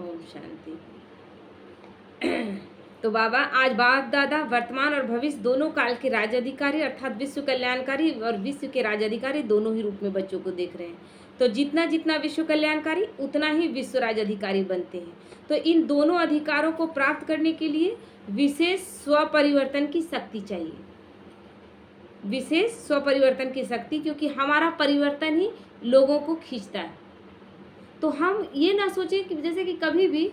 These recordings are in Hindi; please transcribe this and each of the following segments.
ओम शांति। तो बाबा आज बाप दादा वर्तमान और भविष्य दोनों काल के राजाधिकारी अर्थात विश्व कल्याणकारी और विश्व के राजाधिकारी दोनों ही रूप में बच्चों को देख रहे हैं। तो जितना जितना विश्व कल्याणकारी उतना ही विश्व राजाधिकारी बनते हैं। तो इन दोनों अधिकारों को प्राप्त करने के लिए विशेष स्वपरिवर्तन की शक्ति चाहिए, विशेष स्वपरिवर्तन की शक्ति, क्योंकि हमारा परिवर्तन ही लोगों को खींचता है। तो हम ये ना सोचें कि जैसे कि कभी भी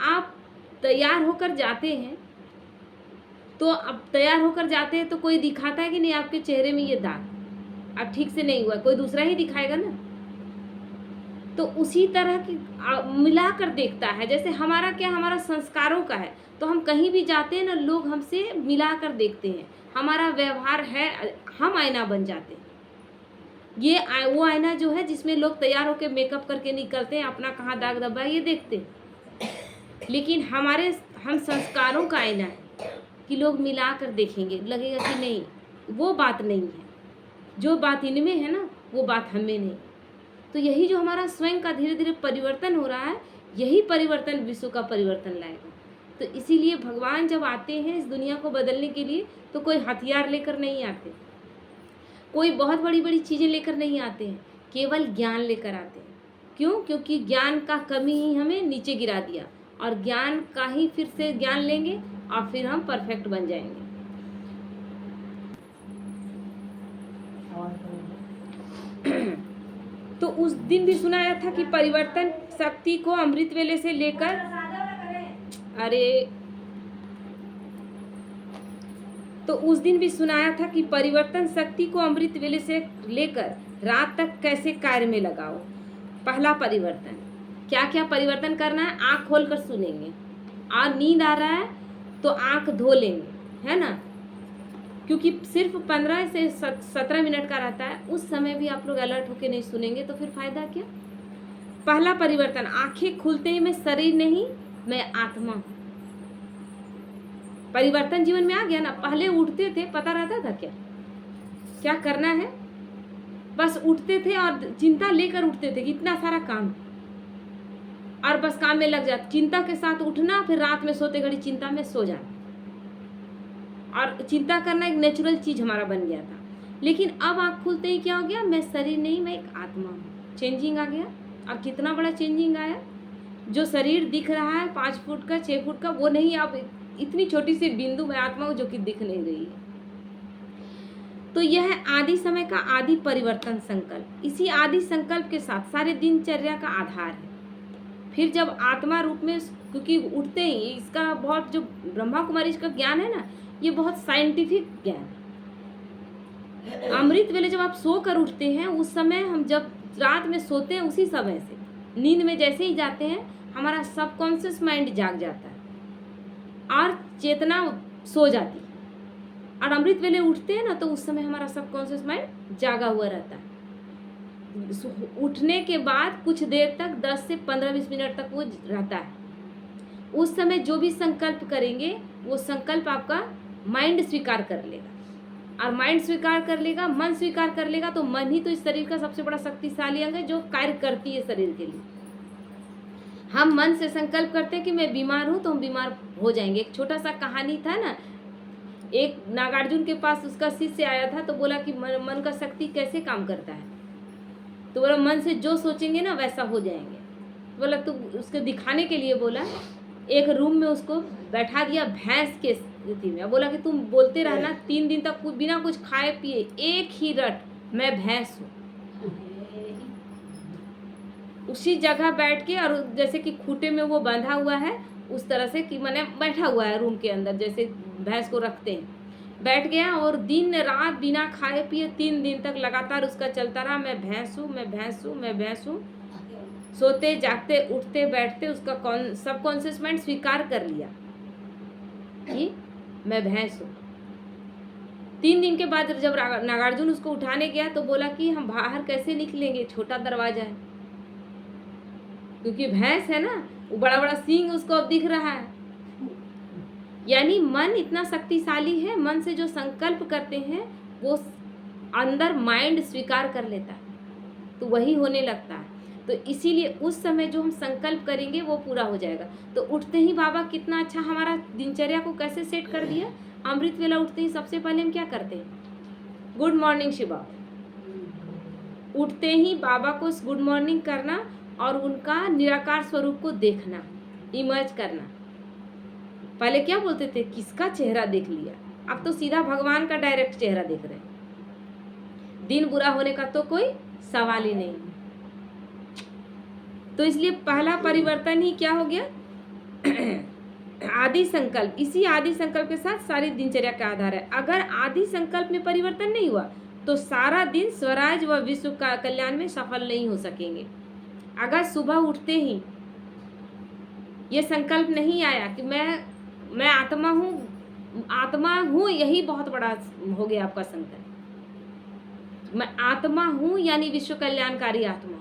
आप तैयार होकर जाते हैं, तो अब तैयार होकर जाते हैं तो कोई दिखाता है कि नहीं आपके चेहरे में ये दाग अब ठीक से नहीं हुआ, कोई दूसरा ही दिखाएगा ना। तो उसी तरह की मिला कर देखता है। जैसे हमारा क्या, हमारा संस्कारों का है, तो हम कहीं भी जाते हैं ना, लोग हमसे मिला कर देखते हैं। हमारा व्यवहार है, हम आईना बन जाते हैं। ये वो आईना जो है जिसमें लोग तैयार होकर मेकअप करके निकलते हैं, अपना कहाँ दाग धब्बा ये देखते हैं। लेकिन हम संस्कारों का आईना है कि लोग मिला कर देखेंगे, लगेगा कि नहीं वो बात नहीं है, जो बात इनमें है ना वो बात हमें नहीं। तो यही जो हमारा स्वयं का धीरे धीरे परिवर्तन हो रहा है, यही परिवर्तन विश्व का परिवर्तन लाएगा। तो इसीलिए भगवान जब आते हैं इस दुनिया को बदलने के लिए, तो कोई हथियार लेकर नहीं आते, कोई बहुत बड़ी बड़ी चीज़ें लेकर नहीं आते हैं, केवल ज्ञान लेकर आते हैं। क्यों? क्योंकि ज्ञान का कमी ही हमें नीचे गिरा दिया, और ज्ञान का ही फिर से ज्ञान लेंगे और फिर हम परफेक्ट बन जाएंगे। तो उस दिन भी सुनाया था कि परिवर्तन शक्ति को अमृत वेले से लेकर उस दिन भी सुनाया था कि परिवर्तन शक्ति को अमृत वेले से लेकर रात तक कैसे कार्य में लगाओ। पहला परिवर्तन, क्या क्या परिवर्तन करना है? आँख खोलकर सुनेंगे, और नींद आ रहा है तो आँख धो लेंगे, है ना, क्योंकि सिर्फ 15 से 17 मिनट का रहता है। उस समय भी आप लोग अलर्ट होकर नहीं सुनेंगे तो फिर फायदा क्या। पहला परिवर्तन, आंखें खुलते ही मैं शरीर नहीं, मैं आत्मा हूँ। परिवर्तन जीवन में आ गया ना। पहले उठते थे, पता रहता था क्या क्या करना है, बस उठते थे और चिंता लेकर उठते थे कि इतना सारा काम, और बस काम में लग जाते, चिंता के साथ उठना, फिर रात में सोते घड़ी चिंता में सो जाना, और चिंता करना एक नेचुरल चीज हमारा बन गया था। लेकिन अब आँख खुलते ही क्या हो गया, मैं शरीर नहीं, मैं एक आत्मा हूँ। चेंजिंग आ गया। और कितना बड़ा चेंजिंग आया। जो शरीर दिख रहा है 5 फुट का 6 फुट का, वो नहीं, अब इतनी छोटी सी बिंदु में आत्मा हूँ जो कि दिख नहीं रही है। तो यह है आदि समय का आदि परिवर्तन संकल्प। इसी आदि संकल्प के साथ सारे दिनचर्या का आधार है। फिर जब आत्मा रूप में, क्योंकि उठते ही इसका बहुत, जो ब्रह्मा कुमारी का ज्ञान है ना, ये बहुत साइंटिफिक ज्ञान है। अमृत वेले जब आप सो कर उठते हैं, उस समय हम जब रात में सोते हैं, उसी समय से नींद में जैसे ही जाते हैं, हमारा सबकॉन्शियस माइंड जाग जाता है और चेतना सो जाती है। और अमृत वेले उठते हैं ना, तो उस समय हमारा सबकॉन्शियस माइंड जागा हुआ रहता है। उठने के बाद कुछ देर तक 10 से 15-20 मिनट तक वो रहता है। उस समय जो भी संकल्प करेंगे, वो संकल्प आपका माइंड स्वीकार कर लेगा, और माइंड स्वीकार कर लेगा, मन स्वीकार कर लेगा। तो मन ही तो इस शरीर का सबसे बड़ा शक्तिशाली अंग है, जो कार्य करती है शरीर के लिए। हम मन से संकल्प करते हैं कि मैं बीमार हूँ, तो हम बीमार हो जाएंगे। एक छोटा सा कहानी था ना, एक नागार्जुन के पास उसका शिष्य आया था, तो बोला कि मन का शक्ति कैसे काम करता है। तो बोला मन से जो सोचेंगे ना वैसा हो जाएंगे। बोला तो उसके दिखाने के लिए बोला, एक रूम में उसको बैठा दिया भैंस के स्थिति में। बोला कि तुम बोलते रहना 3 दिन तक बिना कुछ खाए पिए, एक ही रट, मैं भैंस हूँ। उसी जगह बैठ के, और जैसे कि खूंटे में वो बंधा हुआ है, उस तरह से कि मैंने बैठा हुआ है रूम के अंदर, जैसे भैंस को रखते हैं, बैठ गया। और दिन रात बिना खाए पिए 3 दिन तक लगातार उसका चलता रहा, मैं भैंस हूँ, मैं भैंस हूँ, मैं भैंस हूँ। सोते जागते उठते बैठते उसका सबकॉन्शियस माइंड स्वीकार कर लिया कि मैं भैंस हूँ। 3 दिन के बाद जब नागार्जुन उसको उठाने गया, तो बोला कि हम बाहर कैसे निकलेंगे, छोटा दरवाजा है, क्योंकि भैंस है ना, वो बड़ा बड़ा सींग उसको अब दिख रहा है। यानी मन इतना शक्तिशाली है, मन से जो संकल्प करते हैं वो अंदर माइंड स्वीकार कर लेता है, तो वही होने लगता है। तो इसीलिए उस समय जो हम संकल्प करेंगे वो पूरा हो जाएगा। तो उठते ही बाबा कितना अच्छा हमारा दिनचर्या को कैसे सेट कर दिया। अमृत वेला उठते ही सबसे पहले हम क्या करते हैं, गुड मॉर्निंग शिवा। उठते ही बाबा को गुड मॉर्निंग करना और उनका निराकार स्वरूप को देखना, इमर्ज करना। पहले क्या बोलते थे, किसका चेहरा देख लिया, अब तो सीधा भगवान का डायरेक्ट चेहरा देख रहे हैं। दिन बुरा होने का तो कोई सवाल ही नहीं। तो इसलिए पहला परिवर्तन ही क्या हो गया, आदि संकल्प। इसी आदि संकल्प के साथ सारी दिनचर्या का आधार है। अगर आदि संकल्प में परिवर्तन नहीं हुआ तो सारा दिन स्वराज व विश्व का कल्याण में सफल नहीं हो सकेंगे। अगर सुबह उठते ही ये संकल्प नहीं आया कि मैं आत्मा हूँ, यही बहुत बड़ा हो गया आपका संकल्प। मैं आत्मा हूँ यानी विश्व कल्याणकारी आत्मा।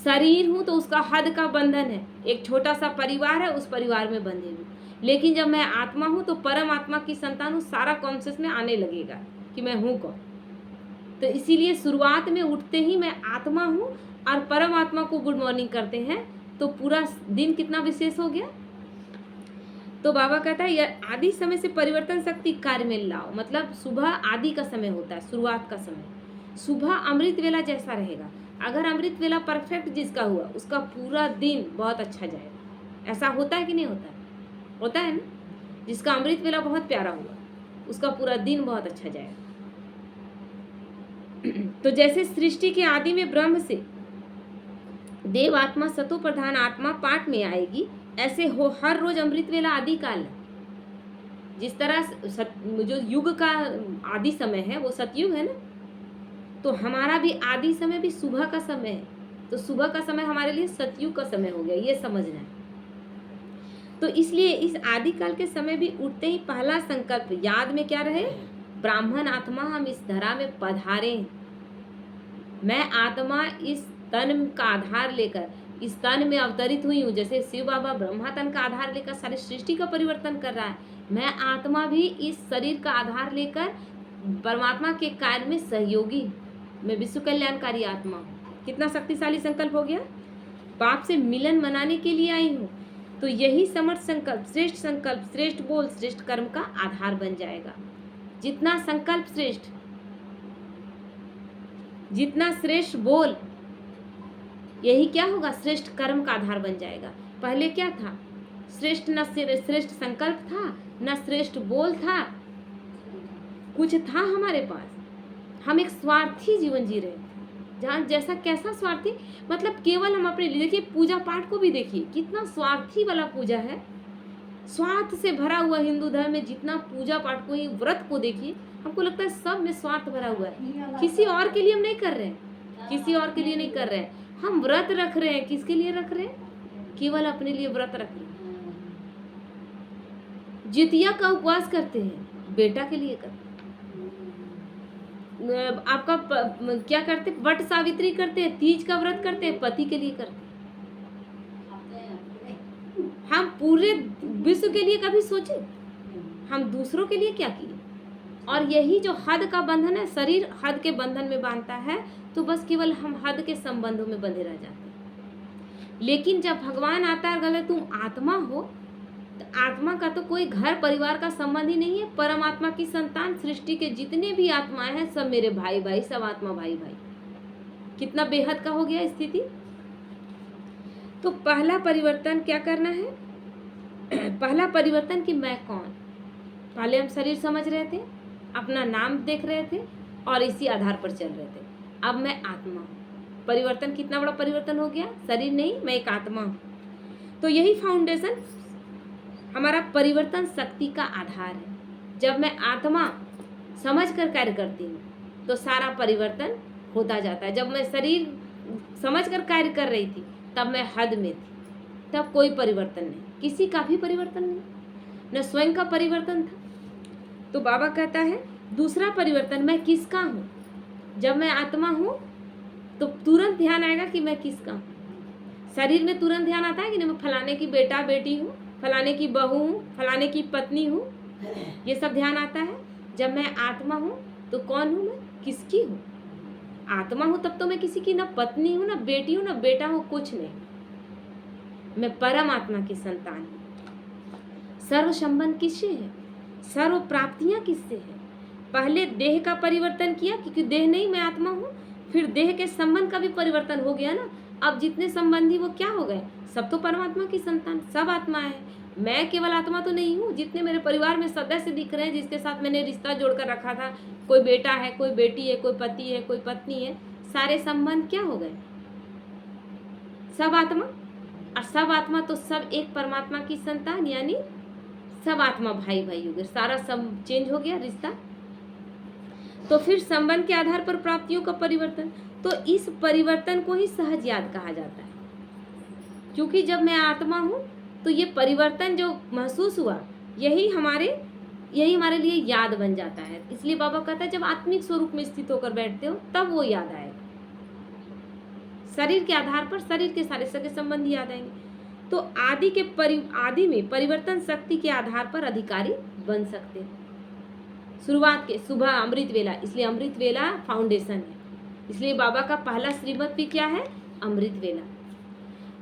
शरीर हूँ तो उसका हद का बंधन है, एक छोटा सा परिवार है, उस परिवार में बंधे हूँ। लेकिन जब मैं आत्मा हूँ तो परम आत्मा की संतान हूँ, सारा कॉन्शियस में आने लगेगा कि मैं हूँ कौन। तो इसीलिए शुरुआत में उठते ही मैं आत्मा हूँ और परम आत्मा को गुड मॉर्निंग करते हैं तो पूरा दिन कितना विशेष हो गया। तो बाबा कहता है यह आदि समय से परिवर्तन शक्ति कार्य में लाओ। मतलब सुबह आदि का समय होता है, शुरुआत का समय। सुबह अमृत वेला जैसा रहेगा। अगर अमृत वेला परफेक्ट जिसका हुआ उसका पूरा दिन बहुत अच्छा जाएगा। ऐसा होता है कि नहीं होता है? होता है ना। जिसका अमृत वेला बहुत प्यारा हुआ उसका पूरा दिन बहुत अच्छा जाएगा। तो जैसे सृष्टि के आदि में ब्रह्म से देव आत्मा सतो प्रधान आत्मा पाठ में आएगी, ऐसे हो हर रोज अमृत वेला आदि काल है। जिस तरह जो युग का आदि समय है वो सतयुग है ना, तो हमारा भी आदि समय भी सुबह का समय है। तो सुबह का समय हमारे लिए सतयुग का समय हो गया, ये समझना है। तो इसलिए इस आदि काल के समय भी उठते ही पहला संकल्प याद में क्या रहे, ब्राह्मण आत्मा हम इस धरा में पधारे। मैं आत्मा इस तन का आधार लेकर इस तन में अवतरित हुई हूँ। जैसे शिव बाबा ब्रह्मा तन का आधार लेकर सारी सृष्टि का परिवर्तन कर रहा है, मैं आत्मा भी इस शरीर का आधार लेकर परमात्मा के कार्य में सहयोगी, मैं विश्व कल्याणकारी आत्मा हूँ। कितना शक्तिशाली संकल्प हो गया। बाप से मिलन मनाने के लिए आई हूँ। तो यही समर्थ संकल्प, श्रेष्ठ बोल, श्रेष्ठ कर्म का आधार बन जाएगा। जितना संकल्प श्रेष्ठ, जितना श्रेष्ठ बोल, यही क्या होगा, श्रेष्ठ कर्म का आधार बन जाएगा। पहले क्या था, श्रेष्ठ न श्रेष्ठ संकल्प था, न श्रेष्ठ बोल था, कुछ था हमारे पास। हम एक स्वार्थी जीवन जी रहे, जहाँ जैसा कैसा स्वार्थी, मतलब केवल हम अपने लिए। देखिए पूजा पाठ को भी देखिए कितना स्वार्थी वाला पूजा है, स्वार्थ से भरा हुआ। हिंदू धर्म में जितना पूजा पाठ को ही, व्रत को देखिए, हमको लगता है सब में स्वार्थ भरा हुआ है। किसी और के लिए हम नहीं कर रहे हैं, किसी और के लिए नहीं कर रहे हैं। हम व्रत रख रहे हैं, किसके लिए रख रहे हैं, केवल अपने लिए व्रत रख रहे हैं। जितिया का उपवास करते हैं, बेटा के लिए करते हैं। आपका क्या करते, वट सावित्री करते हैं, तीज का व्रत करते हैं, पति के लिए करते हैं। हम पूरे विश्व के लिए कभी सोचे, हम दूसरों के लिए क्या किए। और यही जो हद का बंधन है, शरीर हद के बंधन में बांधता है, तो बस केवल हम हद के संबंधों में बंधे रह जाते हैं। लेकिन जब भगवान आता है, अगर तुम आत्मा हो, तो आत्मा का तो कोई घर परिवार का संबंध ही नहीं है। परमात्मा की संतान, सृष्टि के जितने भी आत्माएं हैं सब मेरे भाई भाई, सब आत्मा भाई भाई। कितना बेहद का हो गया स्थिति। तो पहला परिवर्तन क्या करना है, पहला परिवर्तन कि मैं कौन। पहले हम शरीर समझ रहे थे, अपना नाम देख रहे थे और इसी आधार पर चल रहे थे। अब मैं आत्मा हूँ। परिवर्तन कितना बड़ा परिवर्तन हो गया, शरीर नहीं, मैं एक आत्मा हूँ। तो यही फाउंडेशन हमारा परिवर्तन शक्ति का आधार है। जब मैं आत्मा समझ कर कार्य करती हूँ तो सारा परिवर्तन होता जाता है। जब मैं शरीर समझ कर कार्य कर रही थी तब मैं हद में थी, तब कोई परिवर्तन नहीं, किसी का भी परिवर्तन नहीं, न स्वयं का परिवर्तन था। तो बाबा कहता है दूसरा परिवर्तन, मैं किसका हूँ। जब मैं आत्मा हूँ तो तुरंत ध्यान आएगा कि मैं किसका हूँ। शरीर में तुरंत ध्यान आता है कि नहीं, मैं फलाने की बेटा बेटी हूँ, फलाने की बहू हूँ, फलाने की पत्नी हूँ, ये सब ध्यान आता है। जब मैं आत्मा हूँ तो कौन हूँ, मैं किसकी हूँ। आत्मा हूँ तब तो मैं किसी की ना पत्नी हूँ, ना बेटी हूँ, ना बेटा हूँ, कुछ नहीं। मैं परमात्मा की संतान हूँ। सर्व संबंध किससे है? सर्व प्राप्तियां किससे है? पहले देह का परिवर्तन किया, क्योंकि देह नहीं, मैं आत्मा हूँ। फिर देह के संबंध का भी परिवर्तन हो गया ना। अब जितने संबंधी वो क्या हो गए? सब तो परमात्मा की संतान, सब आत्मा है। मैं केवल आत्मा तो नहीं हूँ। जितने मेरे परिवार में सदस्य दिख रहे हैं, जिसके साथ मैंने रिश्ता जोड़कर रखा था, कोई बेटा है, कोई बेटी है, कोई पति है, कोई पत्नी है, सारे संबंध क्या हो गए? सब आत्मा। और सब आत्मा तो सब एक परमात्मा की संतान, यानी सब आत्मा भाई भाई हो गए। सारा सब चेंज हो गया रिश्ता। तो फिर संबंध के आधार पर प्राप्तियों का परिवर्तन, तो इस परिवर्तन को ही सहज याद कहा जाता है। क्योंकि जब मैं आत्मा हूँ तो ये परिवर्तन जो महसूस हुआ, यही हमारे लिए याद बन जाता है। इसलिए बाबा कहता है जब आत्मिक स्वरूप में स्थित होकर बैठते हो तब वो याद आएगा। शरीर के आधार पर शरीर के सारे सगे संबंधी याद आएंगे। तो आदि में परिवर्तन शक्ति के आधार पर अधिकारी बन सकते हैं। शुरुआत के सुबह अमृत वेला, इसलिए अमृत वेला फाउंडेशन है। इसलिए बाबा का पहला श्रीमत भी क्या है? अमृत वेला।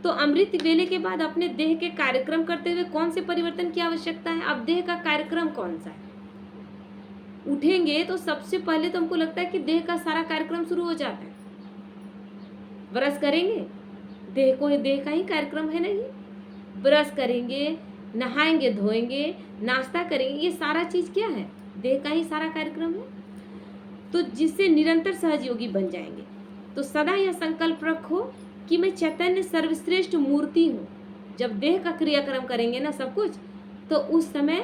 तो अमृत वेले के बाद अपने देह के कार्यक्रम करते हुए कौन से परिवर्तन की आवश्यकता है? अब देह का कार्यक्रम कौन सा है? उठेंगे तो सबसे पहले तो हमको लगता है कि देह का सारा कार्यक्रम शुरू हो जाता है। ब्रश करेंगे, देह का ही कार्यक्रम है नहीं। ब्रश करेंगे, नहाएंगे, धोएंगे, नाश्ता करेंगे, ये सारा चीज क्या है? देह का ही सारा कार्यक्रम है। तो जिससे निरंतर सहयोगी बन जाएंगे। तो सदा यह संकल्प रखो कि मैं चैतन्य सर्वश्रेष्ठ मूर्ति हूँ। जब देह का क्रियाक्रम करेंगे ना सब कुछ, तो उस समय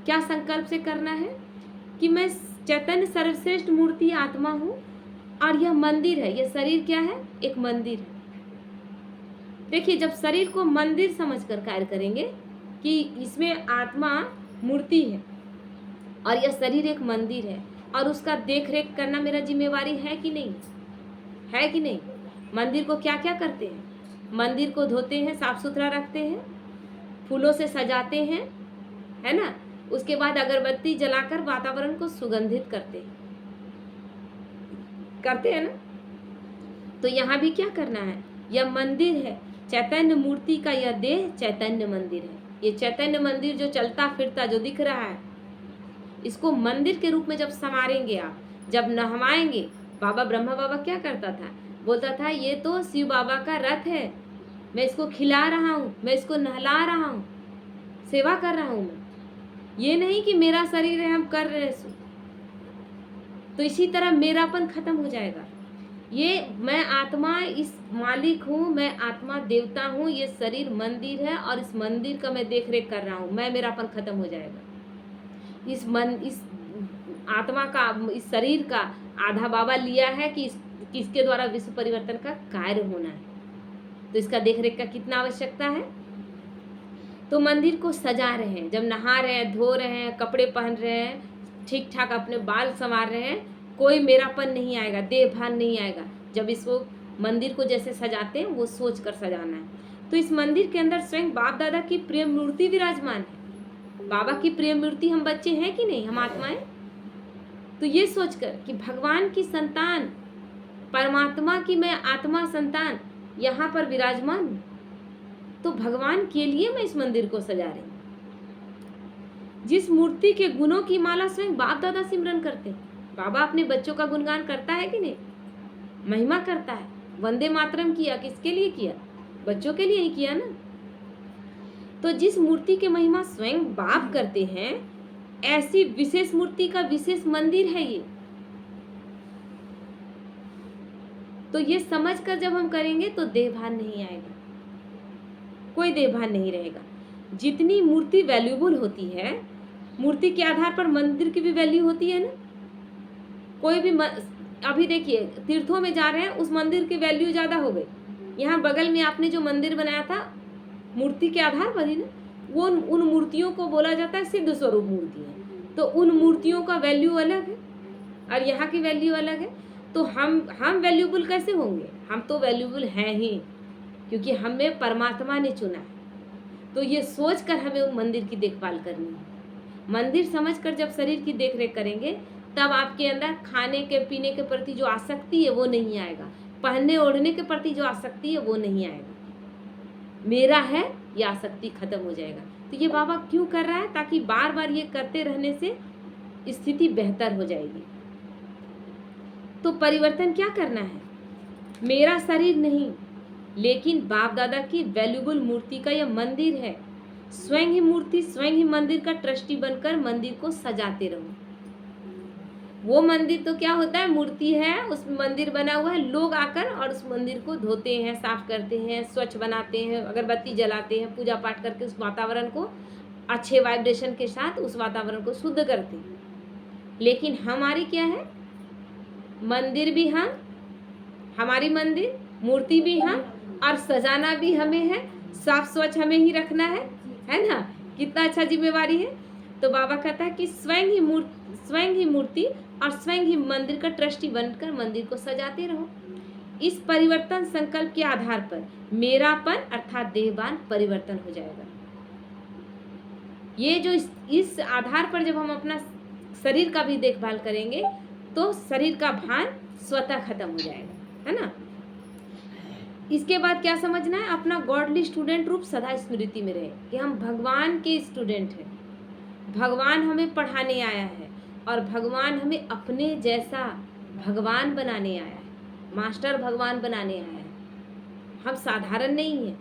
क्या संकल्प से करना है कि मैं चैतन्य सर्वश्रेष्ठ मूर्ति आत्मा हूँ और यह मंदिर है। यह शरीर क्या है? एक मंदिर है। देखिए, जब शरीर को मंदिर समझकर कार्य करेंगे कि इसमें आत्मा मूर्ति है और यह शरीर एक मंदिर है और उसका देख रेख करना मेरा जिम्मेवारी है कि नहीं? है कि नहीं? मंदिर को क्या क्या करते हैं? मंदिर को धोते हैं, साफ सुथरा रखते हैं, फूलों से सजाते हैं, है ना। उसके बाद अगरबत्ती जलाकर वातावरण को सुगंधित करते हैं ना। तो यहाँ भी क्या करना है? यह मंदिर है, चैतन्य मूर्ति का यह देह चैतन्य मंदिर है। ये चैतन्य मंदिर जो चलता फिरता जो दिख रहा है, इसको मंदिर के रूप में जब संवारेंगे आप, जब नहवाएंगे। बाबा ब्रह्मा बाबा क्या करता था? बोलता था ये तो शिव बाबा का रथ है, मैं इसको खिला रहा हूँ, मैं इसको नहला रहा हूँ, सेवा कर रहा हूँ मैं। ये नहीं कि मेरा शरीर है, हम कर रहे हैं। तो इसी तरह मेरापन खत्म हो जाएगा। ये मैं आत्मा इस मालिक हूँ, मैं आत्मा देवता हूँ, ये शरीर मंदिर है और इस मंदिर का मैं देख रेख कर रहा हूँ, मैं मेरापन खत्म हो जाएगा। इस आत्मा का, इस शरीर का आधा बाबा लिया है कि किसके द्वारा विश्व परिवर्तन का कार्य होना है। तो इसका देख रेख का कितना आवश्यकता है? तो मंदिर को सजा रहे हैं, जब नहा रहे हैं, धो रहे हैं, कपड़े पहन रहे हैं, ठीक ठाक अपने बाल संवार रहे हैं, कोई मेरापन नहीं आएगा, देह भान नहीं आएगा। जब इसको मंदिर को जैसे सजाते हैं वो सोच कर सजाना है। तो इस मंदिर के अंदर स्वयं बाप दादा की प्रिय मूर्ति विराजमान है। बाबा की प्रिय मूर्ति हम बच्चे हैं कि नहीं? हम आत्माएं। तो ये सोचकर कि भगवान की संतान, परमात्मा की मैं आत्मा संतान यहाँ पर विराजमान हूँ, तो भगवान के लिए मैं इस मंदिर को सजा रही हूँ। जिस मूर्ति के गुणों की माला स्वयं बाप दादा सिमरन करते हैं। बाबा अपने बच्चों का गुणगान करता है कि नहीं? महिमा करता है। वंदे मातरम किया, किसके लिए किया? बच्चों के लिए ही किया ना। तो जिस मूर्ति की महिमा स्वयं बाप करते हैं, ऐसी विशेष मूर्ति का विशेष मंदिर है ये। तो ये समझकर जब हम करेंगे तो देहभान नहीं आएगा, कोई देहभान नहीं रहेगा। जितनी मूर्ति वैल्यूबल होती है, मूर्ति के आधार पर मंदिर की भी वैल्यू होती है ना। कोई भी अभी देखिए, तीर्थों में जा रहे हैं, उस मंदिर की वैल्यू ज्यादा हो गई। यहाँ बगल में आपने जो मंदिर बनाया था मूर्ति के आधार पर ही ना, वो उन मूर्तियों को बोला जाता है सिद्ध स्वरूप मूर्ति है। तो उन मूर्तियों का वैल्यू अलग है और यहाँ की वैल्यू अलग है। तो हम वैल्यूबल कैसे होंगे? हम तो वैल्यूबल हैं ही, क्योंकि हमें परमात्मा ने चुना है। तो ये सोच कर हमें उन मंदिर की देखभाल करनी है। मंदिर समझकर जब शरीर की देख रेख करेंगे तब आपके अंदर खाने के पीने के प्रति जो आसक्ति है वो नहीं आएगा, पहनने ओढ़ने के प्रति जो आसक्ति है वो नहीं आएगा, मेरा है ये आसक्ति खत्म हो जाएगा। तो ये बाबा क्यों कर रहा है? ताकि बार बार ये करते रहने से स्थिति बेहतर हो जाएगी। तो परिवर्तन क्या करना है? मेरा शरीर नहीं, लेकिन बाप दादा की वैल्यूबल मूर्ति का यह मंदिर है। स्वयं ही मूर्ति, स्वयं ही मंदिर का ट्रस्टी बनकर मंदिर को सजाते रहो। वो मंदिर तो क्या होता है, मूर्ति है, उस मंदिर बना हुआ है, लोग आकर और उस मंदिर को धोते हैं, साफ करते हैं, स्वच्छ बनाते हैं, अगरबत्ती जलाते हैं, पूजा पाठ करके उस वातावरण को अच्छे वाइब्रेशन के साथ उस वातावरण को शुद्ध करते हैं। लेकिन हमारी क्या है, मंदिर भी हम, हमारी मंदिर, मूर्ति भी हम, और सजाना भी हमें है, साफ स्वच्छ हमें ही रखना है ना? कितना अच्छा जिम्मेवारी है। तो बाबा कहता है कि स्वयं ही मूर्ति और स्वयं ही मंदिर का ट्रस्टी बनकर मंदिर को सजाते रहो। इस परिवर्तन संकल्प के आधार पर मेरापन अर्थात देहभान परिवर्तन हो जाएगा। ये जो इस आधार पर जब हम अपना शरीर का भी देखभाल करेंगे तो शरीर का भान स्वतः खत्म हो जाएगा, है ना? इसके बाद क्या समझना है, अपना गॉडली स्टूडेंट रूप सदा स्मृति में रहे कि हम भगवान के स्टूडेंट हैं। भगवान हमें पढ़ाने आया है और भगवान हमें अपने जैसा भगवान बनाने आया है, मास्टर भगवान बनाने आया है। हम साधारण नहीं हैं।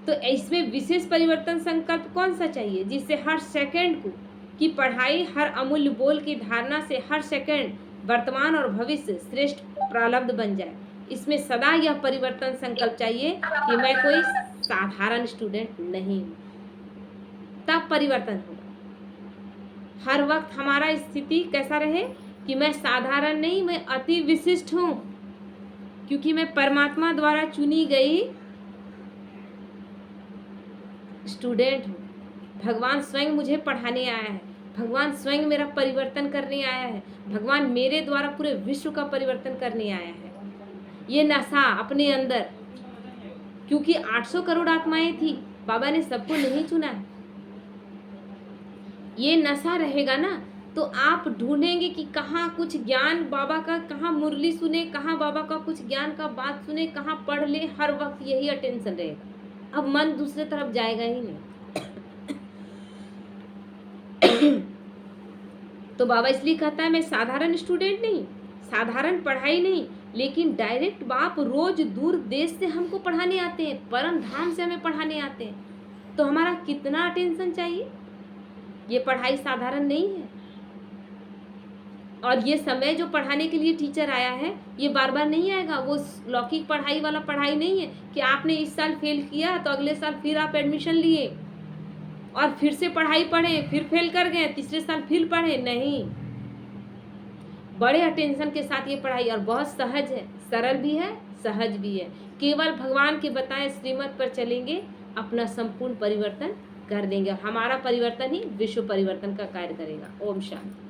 तो इसमें विशेष परिवर्तन संकल्प कौन सा चाहिए, जिससे हर सेकंड की पढ़ाई, हर अमूल्य बोल की धारणा से हर सेकंड वर्तमान और भविष्य श्रेष्ठ प्रारब्ध बन जाए। इसमें सदा यह परिवर्तन संकल्प चाहिए कि मैं कोई साधारण स्टूडेंट नहीं हूँ, तब परिवर्तन होगा। हर वक्त हमारा स्थिति कैसा रहे कि मैं साधारण नहीं, मैं अति विशिष्ट हूँ, क्योंकि मैं परमात्मा द्वारा चुनी गई स्टूडेंट हूँ। भगवान स्वयं मुझे पढ़ाने आया है, भगवान स्वयं मेरा परिवर्तन करने आया है, भगवान मेरे द्वारा पूरे विश्व का परिवर्तन करने आया है। ये नशा अपने अंदर, क्योंकि 800 करोड़ आत्माएं थी, बाबा ने सबको नहीं चुना है। ये नशा रहेगा ना तो आप ढूंढेंगे कि कहाँ कुछ ज्ञान बाबा का, कहाँ मुरली सुने, कहाँ बाबा का कुछ ज्ञान का बात सुने, कहाँ पढ़ ले, हर वक्त यही अटेंशन रहेगा। अब मन दूसरे तरफ जाएगा ही नहीं। तो बाबा इसलिए कहता है मैं साधारण स्टूडेंट नहीं, साधारण पढ़ाई नहीं, लेकिन डायरेक्ट बाप रोज दूर देश से हमको पढ़ाने आते हैं, परम धाम से हमें पढ़ाने आते हैं। तो हमारा कितना अटेंशन चाहिए। ये पढ़ाई साधारण नहीं है। और ये समय जो पढ़ाने के लिए टीचर आया है ये बार बार नहीं आएगा। वो लौकिक पढ़ाई वाला पढ़ाई नहीं है कि आपने इस साल फेल किया तो अगले साल फिर आप एडमिशन लिए और फिर से पढ़ाई पढ़े, फिर फेल कर गए, तीसरे साल फिर पढ़े। नहीं, बड़े अटेंशन के साथ ये पढ़ाई, और बहुत सहज है, सरल भी है, सहज भी है। केवल भगवान के बताए श्रीमत पर चलेंगे, अपना संपूर्ण परिवर्तन कर देंगे। हमारा परिवर्तन ही विश्व परिवर्तन का कार्य करेगा। ओम शांति।